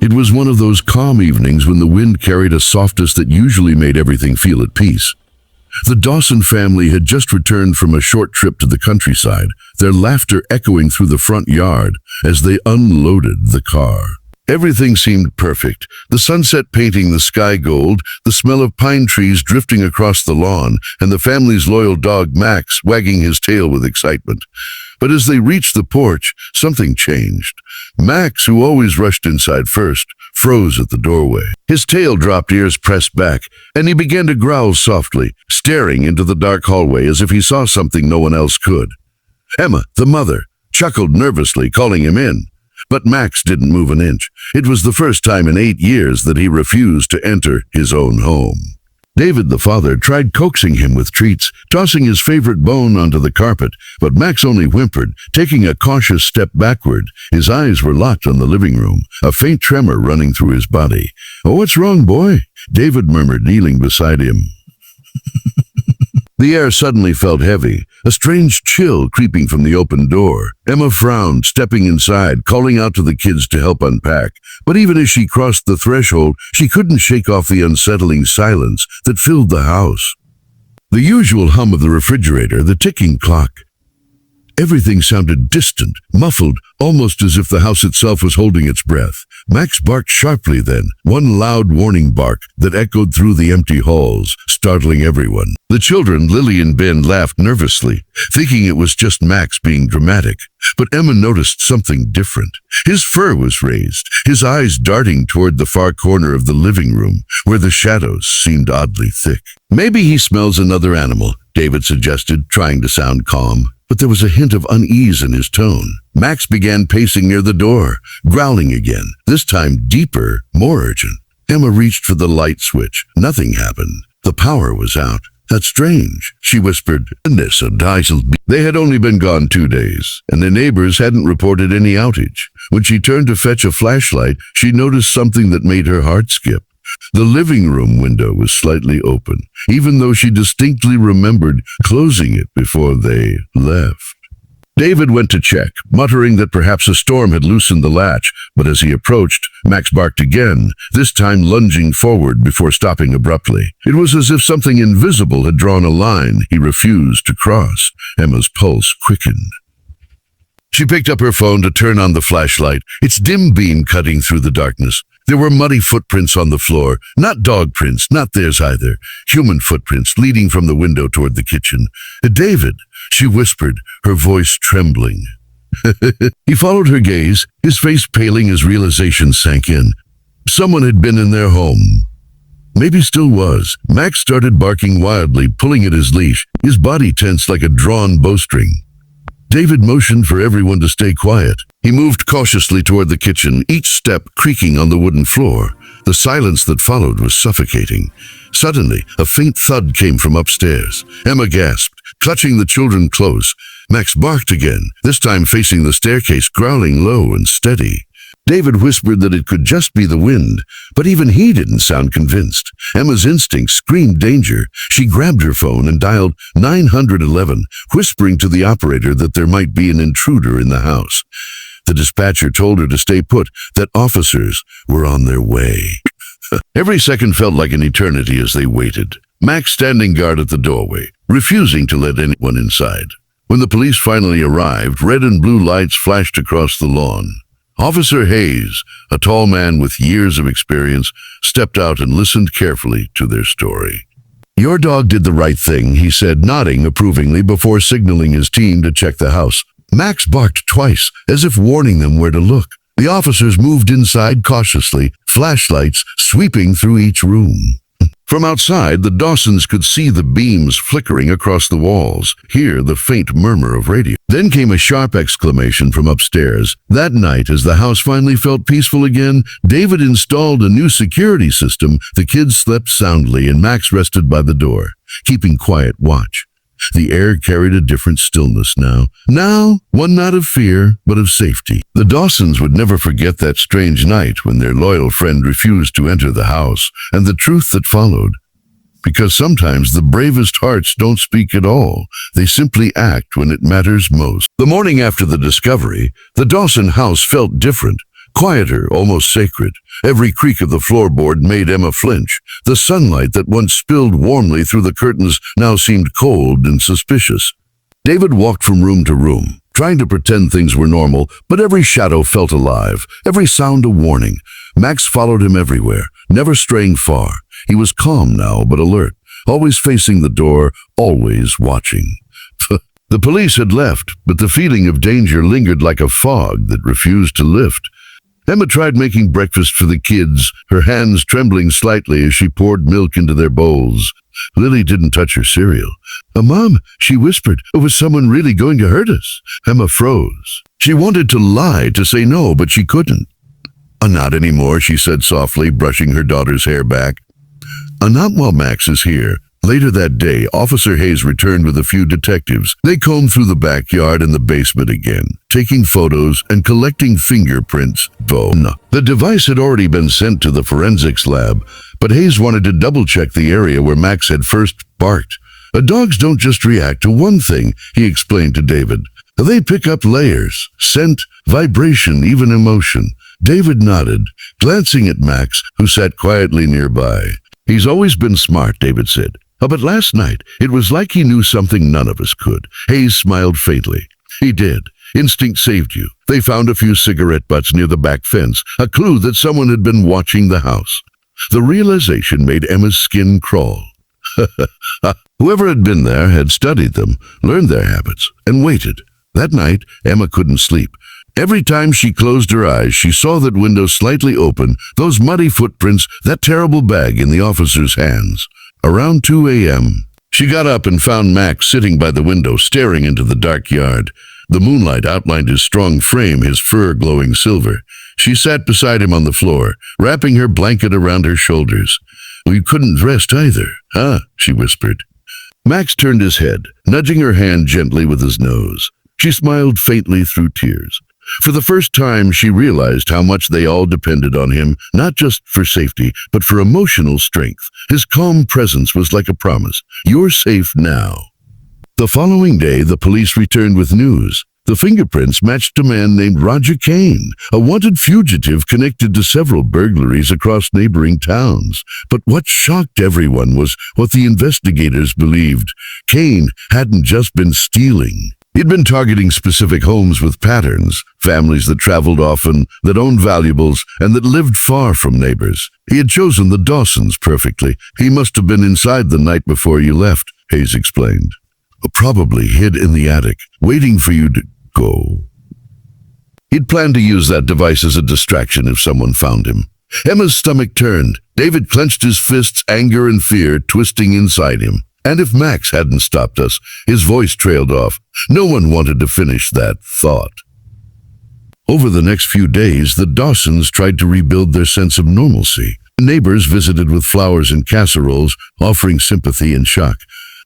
It was one of those calm evenings when the wind carried a softness that usually made everything feel at peace. The Dawson family had just returned from a short trip to the countryside, their laughter echoing through the front yard as they unloaded the car. Everything seemed perfect, the sunset painting the sky gold, the smell of pine trees drifting across the lawn, and the family's loyal dog Max wagging his tail with excitement. But as they reached the porch, something changed. Max, who always rushed inside first, froze at the doorway. His tail dropped, ears pressed back, and he began to growl softly, staring into the dark hallway as if he saw something no one else could. Emma, the mother, chuckled nervously, calling him in. But Max didn't move an inch. It was the first time in 8 years that he refused to enter his own home. David, the father, tried coaxing him with treats, tossing his favorite bone onto the carpet, but Max only whimpered, taking a cautious step backward. His eyes were locked on the living room, a faint tremor running through his body. "Oh, what's wrong, boy?" David murmured, kneeling beside him. The air suddenly felt heavy, a strange chill creeping from the open door. Emma frowned, stepping inside, calling out to the kids to help unpack. But even as she crossed the threshold, she couldn't shake off the unsettling silence that filled the house. The usual hum of the refrigerator, the ticking clock. Everything sounded distant, muffled, almost as if the house itself was holding its breath. Max barked sharply then, one loud warning bark that echoed through the empty halls, startling everyone. The children, Lily and Ben, laughed nervously, thinking it was just Max being dramatic. But Emma noticed something different. His fur was raised, his eyes darting toward the far corner of the living room, where the shadows seemed oddly thick. "Maybe he smells another animal," David suggested, trying to sound calm. But there was a hint of unease in his tone. Max began pacing near the door, growling again, this time deeper, more urgent. Emma reached for the light switch. Nothing happened. The power was out. "That's strange," she whispered. They had only been gone 2 days, and the neighbors hadn't reported any outage. When she turned to fetch a flashlight, she noticed something that made her heart skip. The living room window was slightly open, even though she distinctly remembered closing it before they left. David went to check, muttering that perhaps a storm had loosened the latch, but as he approached, Max barked again, this time lunging forward before stopping abruptly. It was as if something invisible had drawn a line he refused to cross. Emma's pulse quickened. She picked up her phone to turn on the flashlight, its dim beam cutting through the darkness. There were muddy footprints on the floor, not dog prints, not theirs either, human footprints leading from the window toward the kitchen. "David," she whispered, her voice trembling. He followed her gaze, his face paling as realization sank in. Someone had been in their home. Maybe still was. Max started barking wildly, pulling at his leash, his body tense like a drawn bowstring. David motioned for everyone to stay quiet. He moved cautiously toward the kitchen, each step creaking on the wooden floor. The silence that followed was suffocating. Suddenly, a faint thud came from upstairs. Emma gasped, clutching the children close. Max barked again, this time facing the staircase, growling low and steady. David whispered that it could just be the wind, but even he didn't sound convinced. Emma's instinct screamed danger. She grabbed her phone and dialed 911, whispering to the operator that there might be an intruder in the house. The dispatcher told her to stay put, that officers were on their way. Every second felt like an eternity as they waited, Max standing guard at the doorway, refusing to let anyone inside. When the police finally arrived, red and blue lights flashed across the lawn. Officer Hayes, a tall man with years of experience, stepped out and listened carefully to their story. "Your dog did the right thing," he said, nodding approvingly before signaling his team to check the house. Max barked twice, as if warning them where to look. The officers moved inside cautiously, flashlights sweeping through each room. From outside, the Dawsons could see the beams flickering across the walls, hear the faint murmur of radio. Then came a sharp exclamation from upstairs. That night, as the house finally felt peaceful again, David installed a new security system. The kids slept soundly, and Max rested by the door, keeping quiet watch. The air carried a different stillness now. Now, one not of fear, but of safety. The Dawsons would never forget that strange night when their loyal friend refused to enter the house, and the truth that followed. Because sometimes the bravest hearts don't speak at all. They simply act when it matters most. The morning after the discovery, the Dawson house felt different. quieter, almost sacred. Every creak of the floorboard made Emma flinch. The sunlight that once spilled warmly through the curtains now seemed cold and suspicious. David walked from room to room, trying to pretend things were normal, but every shadow felt alive, every sound a warning. Max followed him everywhere, never straying far. He was calm now, but alert, always facing the door, always watching. The police had left, but the feeling of danger lingered like a fog that refused to lift. Emma tried making breakfast for the kids, her hands trembling slightly as she poured milk into their bowls. Lily didn't touch her cereal. "Mom," she whispered, "was someone really going to hurt us?" Emma froze. She wanted to lie, to say no, but she couldn't. Not anymore," she said softly, brushing her daughter's hair back. Not while Max is here." Later that day, Officer Hayes returned with a few detectives. They combed through the backyard and the basement again, taking photos and collecting fingerprints. The device had already been sent to the forensics lab, but Hayes wanted to double-check the area where Max had first barked. "Dogs don't just react to one thing," he explained to David. "They pick up layers, scent, vibration, even emotion." David nodded, glancing at Max, who sat quietly nearby. "He's always been smart," David said. "But last night, it was like he knew something none of us could." Hayes smiled faintly. "He did. Instinct saved you. They found a few cigarette butts near the back fence, a clue that someone had been watching the house." The realization made Emma's skin crawl. Whoever had been there had studied them, learned their habits, and waited. That night, Emma couldn't sleep. Every time she closed her eyes, she saw that window slightly open, those muddy footprints, that terrible bag in the officer's hands. Around 2 a.m., she got up and found Max sitting by the window, staring into the dark yard. The moonlight outlined his strong frame, his fur glowing silver. She sat beside him on the floor, wrapping her blanket around her shoulders. "We couldn't rest either, huh?" she whispered. Max turned his head, nudging her hand gently with his nose. She smiled faintly through tears. For the first time, she realized how much they all depended on him, not just for safety, but for emotional strength. His calm presence was like a promise. "You're safe now." The following day, the police returned with news. The fingerprints matched a man named Roger Kane, a wanted fugitive connected to several burglaries across neighboring towns. But what shocked everyone was what the investigators believed. Kane hadn't just been stealing. He'd been targeting specific homes with patterns, families that traveled often, that owned valuables, and that lived far from neighbors. He had chosen the Dawsons perfectly. "He must have been inside the night before you left," Hayes explained. "Probably hid in the attic, waiting for you to go." He'd planned to use that device as a distraction if someone found him. Emma's stomach turned. David clenched his fists, anger and fear twisting inside him. "And if Max hadn't stopped us," his voice trailed off. No one wanted to finish that thought. Over the next few days, the Dawsons tried to rebuild their sense of normalcy. Neighbors visited with flowers and casseroles, offering sympathy and shock.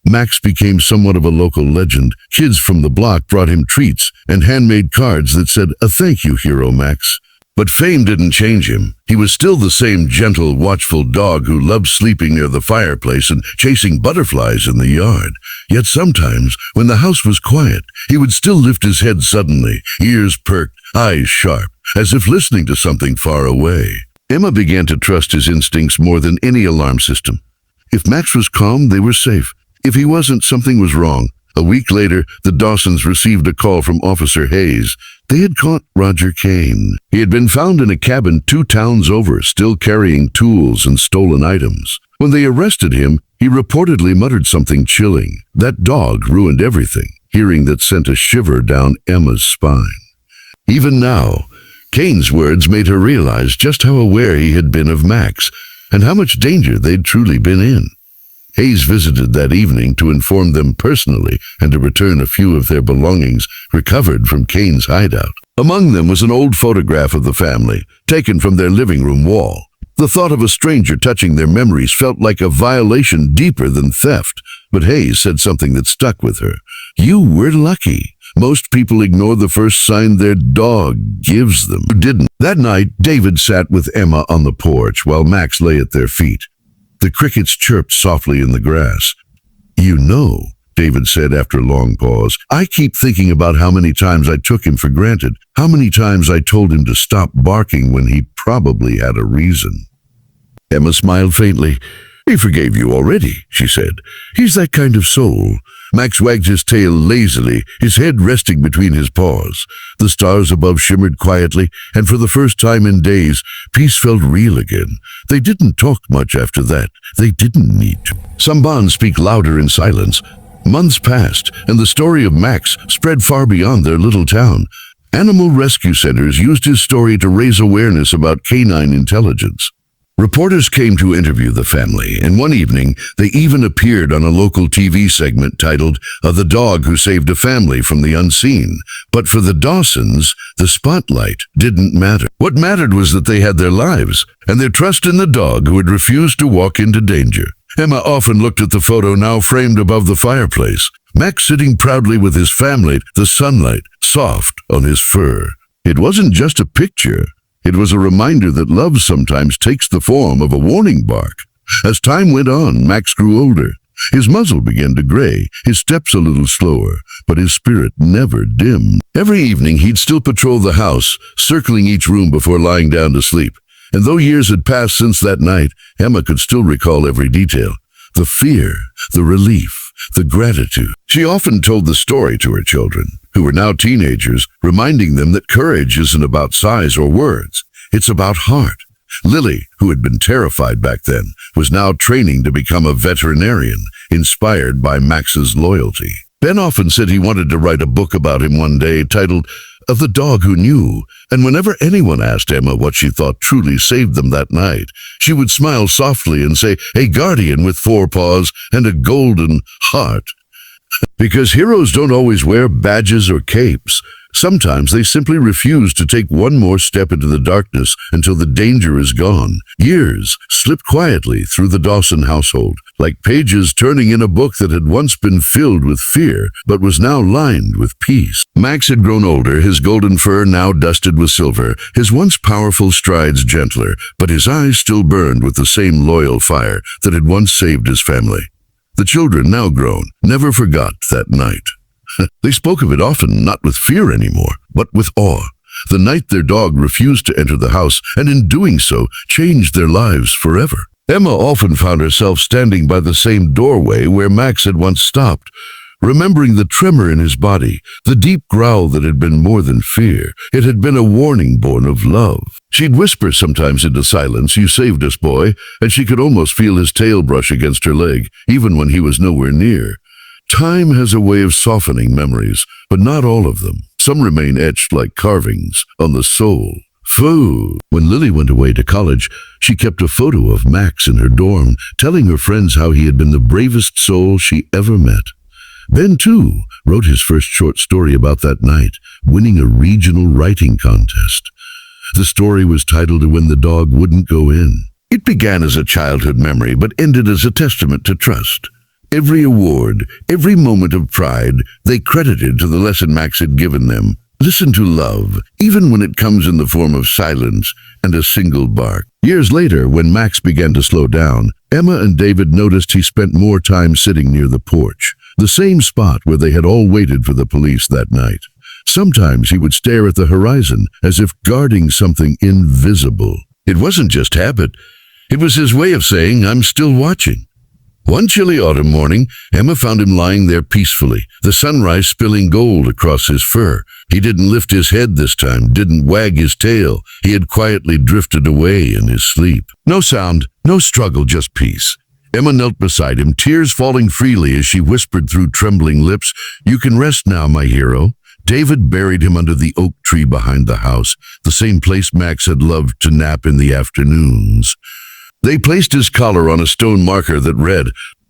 Max became somewhat of a local legend. Kids from the block brought him treats and handmade cards that said, "A thank you, Hero Max." But fame didn't change him. He was still the same gentle, watchful dog who loved sleeping near the fireplace and chasing butterflies in the yard. Yet sometimes, when the house was quiet, he would still lift his head suddenly, ears perked, eyes sharp, as if listening to something far away. Emma began to trust his instincts more than any alarm system. If Max was calm, they were safe. If he wasn't, something was wrong. A week later, the Dawsons received a call from Officer Hayes. They had caught Roger Kane. He had been found in a cabin 2 towns over, still carrying tools and stolen items. When they arrested him, he reportedly muttered something chilling. That dog ruined everything. Hearing that sent a shiver down Emma's spine. Even now, Kane's words made her realize just how aware he had been of Max, and how much danger they'd truly been in. Hayes visited that evening to inform them personally and to return a few of their belongings recovered from Kane's hideout. Among them was an old photograph of the family, taken from their living room wall. The thought of a stranger touching their memories felt like a violation deeper than theft, but Hayes said something that stuck with her. "You were lucky. Most people ignore the first sign their dog gives them." You didn't. That night, David sat with Emma on the porch while Max lay at their feet. The crickets chirped softly in the grass. "You know," David said after a long pause. "I keep thinking about how many times I took him for granted, how many times I told him to stop barking when he probably had a reason." Emma smiled faintly. "He forgave you already," she said. "He's that kind of soul." Max wagged his tail lazily, his head resting between his paws. The stars above shimmered quietly, and for the first time in days, peace felt real again. They didn't talk much after that. They didn't need to. Some bonds speak louder in silence. Months passed, and the story of Max spread far beyond their little town. Animal rescue centers used his story to raise awareness about canine intelligence. Reporters came to interview the family, and one evening they even appeared on a local TV segment titled The Dog Who Saved a Family from the Unseen. But for the Dawsons, the spotlight didn't matter. What mattered was that they had their lives, and their trust in the dog who had refused to walk into danger. Emma often looked at the photo now framed above the fireplace. Max sitting proudly with his family, the sunlight soft on his fur. It wasn't just a picture. It was a reminder that love sometimes takes the form of a warning bark. As time went on, Max grew older. His muzzle began to gray, his steps a little slower, but his spirit never dimmed. Every evening he'd still patrol the house, circling each room before lying down to sleep. And though years had passed since that night, Emma could still recall every detail. The fear, the relief, the gratitude. She often told the story to her children, who were now teenagers, reminding them that courage isn't about size or words. It's about heart. Lily, who had been terrified back then, was now training to become a veterinarian, inspired by Max's loyalty. Ben often said he wanted to write a book about him one day, titled Of the Dog Who Knew, and whenever anyone asked Emma what she thought truly saved them that night, she would smile softly and say, "A guardian with 4 paws and a golden heart." Because heroes don't always wear badges or capes. Sometimes they simply refuse to take one more step into the darkness until the danger is gone. Years slipped quietly through the Dawson household, like pages turning in a book that had once been filled with fear, but was now lined with peace. Max had grown older, his golden fur now dusted with silver, his once powerful strides gentler, but his eyes still burned with the same loyal fire that had once saved his family. The children, now grown, never forgot that night. They spoke of it often, not with fear anymore, but with awe. The night their dog refused to enter the house, and in doing so, changed their lives forever. Emma often found herself standing by the same doorway where Max had once stopped, remembering the tremor in his body, the deep growl that had been more than fear. It had been a warning born of love. She'd whisper sometimes into silence, "You saved us, boy," and she could almost feel his tail brush against her leg, even when he was nowhere near. Time has a way of softening memories, but not all of them. Some remain etched like carvings on the soul. When Lily went away to college, she kept a photo of Max in her dorm, telling her friends how he had been the bravest soul she ever met. Ben, too, wrote his first short story about that night, winning a regional writing contest. The story was titled When the Dog Wouldn't Go In. It began as a childhood memory, but ended as a testament to trust. Every award, every moment of pride, they credited to the lesson Max had given them. Listen to love, even when it comes in the form of silence and a single bark. Years later, when Max began to slow down, Emma and David noticed he spent more time sitting near the porch, the same spot where they had all waited for the police that night. Sometimes he would stare at the horizon as if guarding something invisible. It wasn't just habit. It was his way of saying, "I'm still watching." One chilly autumn morning, Emma found him lying there peacefully, the sunrise spilling gold across his fur. He didn't lift his head this time, didn't wag his tail. He had quietly drifted away in his sleep. No sound, no struggle, just peace. Emma knelt beside him, tears falling freely as she whispered through trembling lips, "You can rest now, my hero." David buried him under the oak tree behind the house, the same place Max had loved to nap in the afternoons. They placed his collar on a stone marker that read,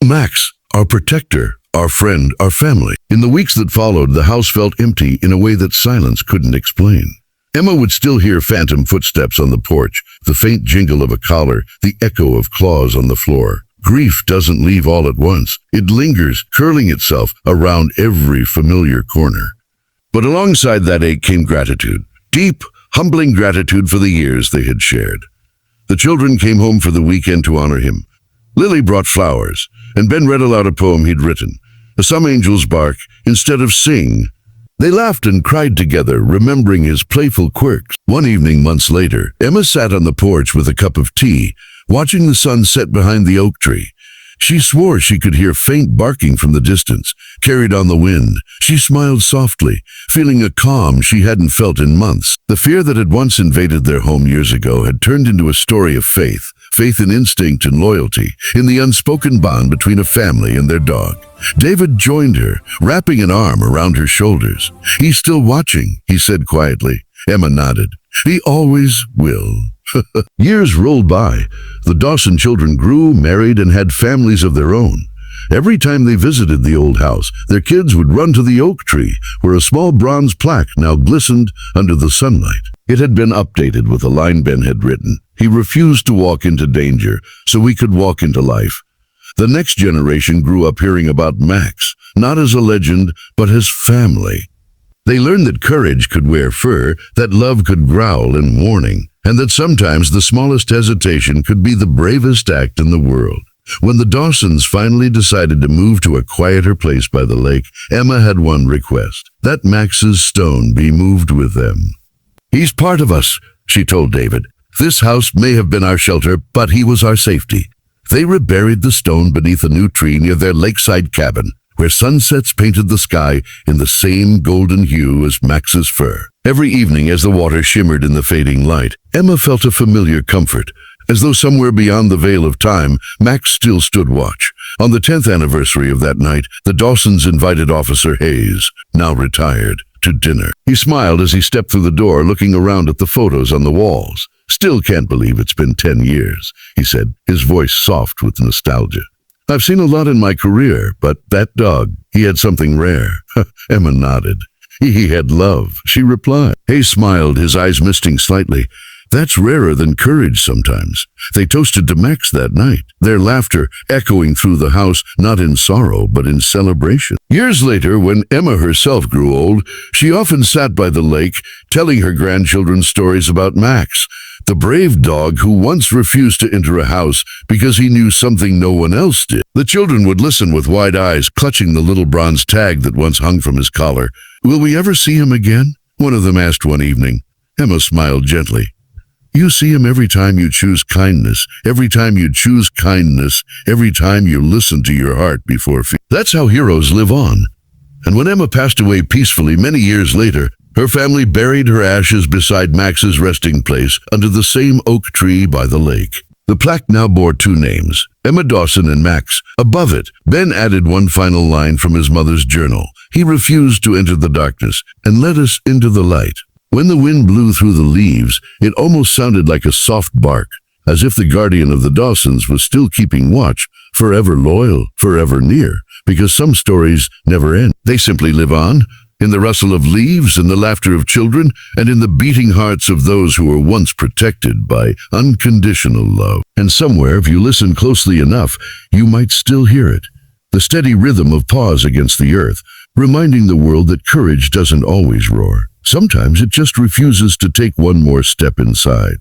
"Max, our protector, our friend, our family." In the weeks that followed, the house felt empty in a way that silence couldn't explain. Emma would still hear phantom footsteps on the porch, the faint jingle of a collar, the echo of claws on the floor. Grief doesn't leave all at once. It lingers, curling itself around every familiar corner. But alongside that ache came gratitude, deep, humbling gratitude for the years they had shared. The children came home for the weekend to honor him. Lily brought flowers, and Ben read aloud a poem he'd written. Some angels bark instead of sing. They laughed and cried together, remembering his playful quirks. One evening months later, Emma sat on the porch with a cup of tea, watching the sun set behind the oak tree. She swore she could hear faint barking from the distance, carried on the wind. She smiled softly, feeling a calm she hadn't felt in months. The fear that had once invaded their home years ago had turned into a story of faith in instinct and loyalty, in the unspoken bond between a family and their dog. David joined her, wrapping an arm around her shoulders. "He's still watching," he said quietly. Emma nodded. "He always will." Years rolled by. The Dawson children grew, married, and had families of their own. Every time they visited the old house, their kids would run to the oak tree, where a small bronze plaque now glistened under the sunlight. It had been updated with a line Ben had written. "He refused to walk into danger, so we could walk into life." The next generation grew up hearing about Max, not as a legend, but as family. They learned that courage could wear fur, that love could growl in warning, and that sometimes the smallest hesitation could be the bravest act in the world. When the Dawsons finally decided to move to a quieter place by the lake, Emma had one request: that Max's stone be moved with them. "He's part of us," she told David. "This house may have been our shelter, but he was our safety." They reburied the stone beneath a new tree near their lakeside cabin, where sunsets painted the sky in the same golden hue as Max's fur. Every evening as the water shimmered in the fading light, Emma felt a familiar comfort, as though somewhere beyond the veil of time, Max still stood watch. On the 10th anniversary of that night, the Dawsons invited Officer Hayes, now retired, to dinner. He smiled as he stepped through the door, looking around at the photos on the walls. "Still can't believe it's been 10 years, he said, his voice soft with nostalgia. "I've seen a lot in my career, but that dog, he had something rare." Emma nodded. He had love," she replied. Hayes smiled, his eyes misting slightly. "That's rarer than courage sometimes." They toasted to Max that night, their laughter echoing through the house, not in sorrow, but in celebration. Years later, when Emma herself grew old, she often sat by the lake, telling her grandchildren stories about Max, the brave dog who once refused to enter a house because he knew something no one else did. The children would listen with wide eyes, clutching the little bronze tag that once hung from his collar. "Will we ever see him again?" one of them asked one evening. Emma smiled gently. "You see him every time you choose kindness, every time you choose kindness, every time you listen to your heart before fear." That's how heroes live on. And when Emma passed away peacefully many years later, her family buried her ashes beside Max's resting place under the same oak tree by the lake. The plaque now bore two names, Emma Dawson and Max. Above it, Ben added one final line from his mother's journal. "He refused to enter the darkness and led us into the light." When the wind blew through the leaves, it almost sounded like a soft bark, as if the guardian of the Dawsons was still keeping watch, forever loyal, forever near, because some stories never end. They simply live on, in the rustle of leaves, in the laughter of children, and in the beating hearts of those who were once protected by unconditional love. And somewhere, if you listen closely enough, you might still hear it, the steady rhythm of paws against the earth, reminding the world that courage doesn't always roar. Sometimes it just refuses to take one more step inside.